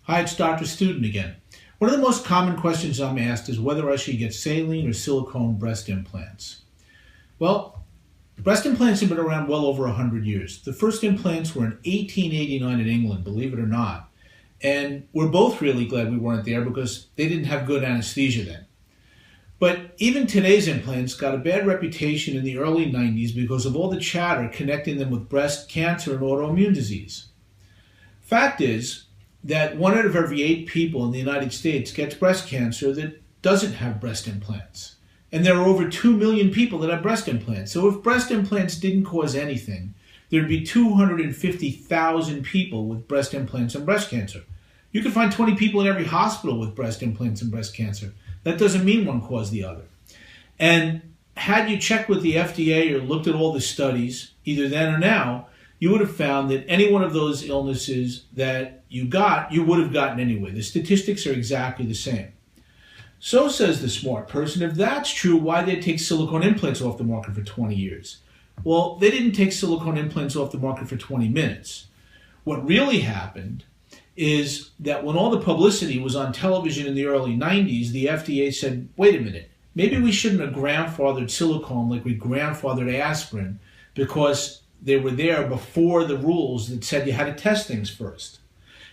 Hi, it's Dr. Student again. One of the most common questions I'm asked is whether I should get saline or silicone breast implants. Well, breast implants have been around well over 100 years. The first implants were in 1889 in England, believe it or not. And we're both really glad we weren't there because they didn't have good anesthesia then. But even today's implants got a bad reputation in the early 90s because of all the chatter connecting them with breast cancer and autoimmune disease. Fact is that 1 out of every 8 people in the United States gets breast cancer that doesn't have breast implants. And there are over 2 million people that have breast implants. So if breast implants didn't cause anything, there'd be 250,000 people with breast implants and breast cancer. You could find 20 people in every hospital with breast implants and breast cancer. That doesn't mean one caused the other. And had you checked with the FDA or looked at all the studies, either then or now, you would have found that any one of those illnesses that you got, you would have gotten anyway. The statistics are exactly the same. So says the smart person, if that's true, why did they take silicone implants off the market for 20 years? Well, they didn't take silicone implants off the market for 20 minutes. What really happened is that when all the publicity was on television in the early 90s, the FDA said, wait a minute, maybe we shouldn't have grandfathered silicone like we grandfathered aspirin because they were there before the rules that said you had to test things first.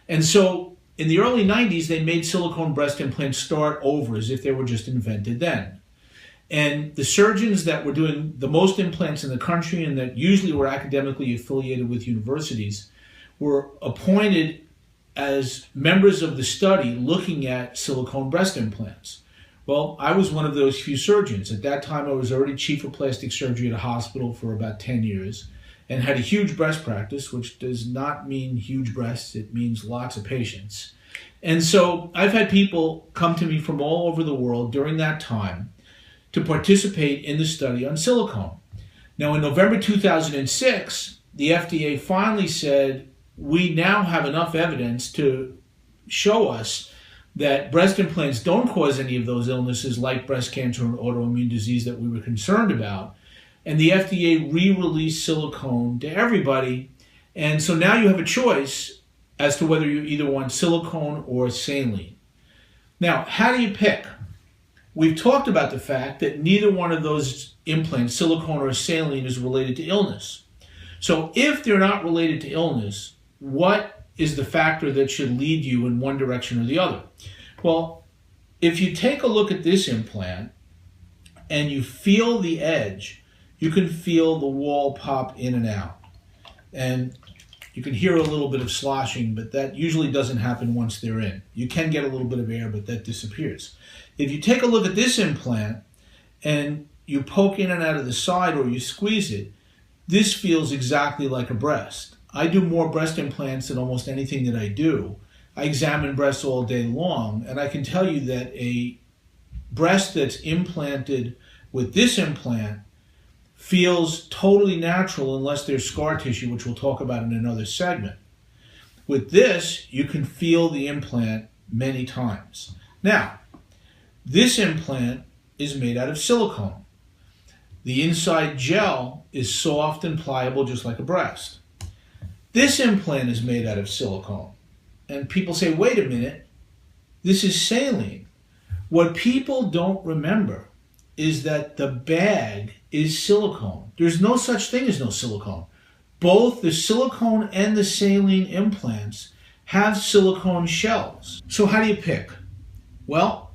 And so in the early 90s, they made silicone breast implants start over as if they were just invented then. And the surgeons that were doing the most implants in the country and that usually were academically affiliated with universities were appointed as members of the study looking at silicone breast implants. Well, I was one of those few surgeons. At that time, I was already chief of plastic surgery at a hospital for about 10 years and had a huge breast practice, which does not mean huge breasts. It means lots of patients. And so I've had people come to me from all over the world during that time to participate in the study on silicone. Now, in November 2006, the FDA finally said, we now have enough evidence to show us that breast implants don't cause any of those illnesses like breast cancer and autoimmune disease that we were concerned about. And the FDA re-released silicone to everybody. And so now you have a choice as to whether you either want silicone or saline. Now, how do you pick? We've talked about the fact that neither one of those implants, silicone or saline, is related to illness. So if they're not related to illness, what is the factor that should lead you in one direction or the other? Well, if you take a look at this implant and you feel the edge, you can feel the wall pop in and out. And you can hear a little bit of sloshing, but that usually doesn't happen once they're in. You can get a little bit of air, but that disappears. If you take a look at this implant and you poke in and out of the side or you squeeze it, this feels exactly like a breast. I do more breast implants than almost anything that I do. I examine breasts all day long, and I can tell you that a breast that's implanted with this implant feels totally natural unless there's scar tissue, which we'll talk about in another segment. With this, you can feel the implant many times. Now, this implant is made out of silicone. The inside gel is soft and pliable, just like a breast. This implant is made out of silicone. And people say, wait a minute, this is saline. What people don't remember is that the bag is silicone. There's no such thing as no silicone. Both the silicone and the saline implants have silicone shells. So how do you pick? Well,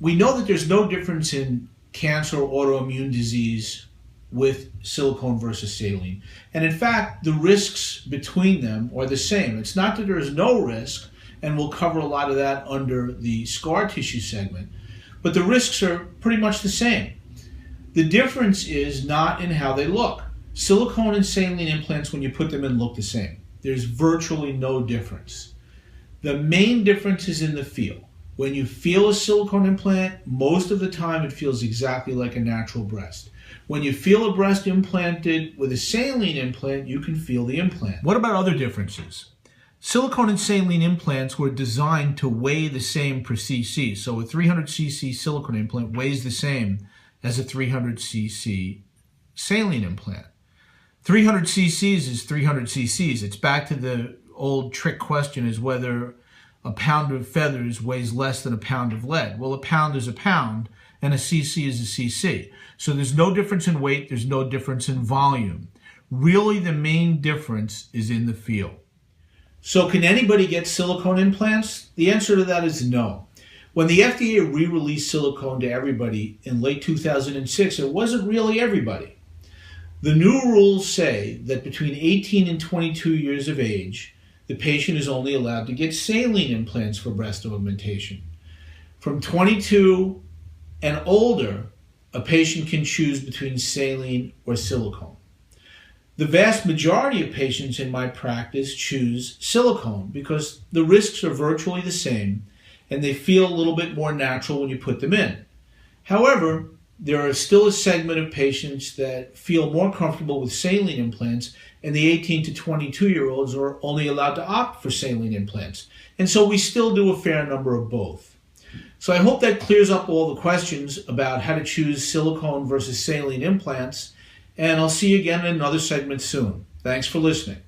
we know that there's no difference in cancer or autoimmune disease with silicone versus saline. And in fact, the risks between them are the same. It's not that there is no risk, and we'll cover a lot of that under the scar tissue segment, but the risks are pretty much the same. The difference is not in how they look. Silicone and saline implants, when you put them in, look the same. There's virtually no difference. The main difference is in the feel. When you feel a silicone implant, most of the time it feels exactly like a natural breast. When you feel a breast implanted with a saline implant, you can feel the implant. What about other differences? Silicone and saline implants were designed to weigh the same per cc. So a 300 cc silicone implant weighs the same as a 300 cc saline implant. 300 cc's is 300 cc's. It's back to the old trick question is whether a pound of feathers weighs less than a pound of lead. Well, a pound is a pound, and a cc is a cc. So there's no difference in weight, there's no difference in volume. Really, the main difference is in the feel. So can anybody get silicone implants? The answer to that is no. When the FDA re-released silicone to everybody in late 2006, it wasn't really everybody. The new rules say that between 18 and 22 years of age, the patient is only allowed to get saline implants for breast augmentation. From 22 and older, a patient can choose between saline or silicone. The vast majority of patients in my practice choose silicone because the risks are virtually the same and they feel a little bit more natural when you put them in. However, there are still a segment of patients that feel more comfortable with saline implants, and the 18 to 22-year-olds are only allowed to opt for saline implants. And so we still do a fair number of both. So I hope that clears up all the questions about how to choose silicone versus saline implants, and I'll see you again in another segment soon. Thanks for listening.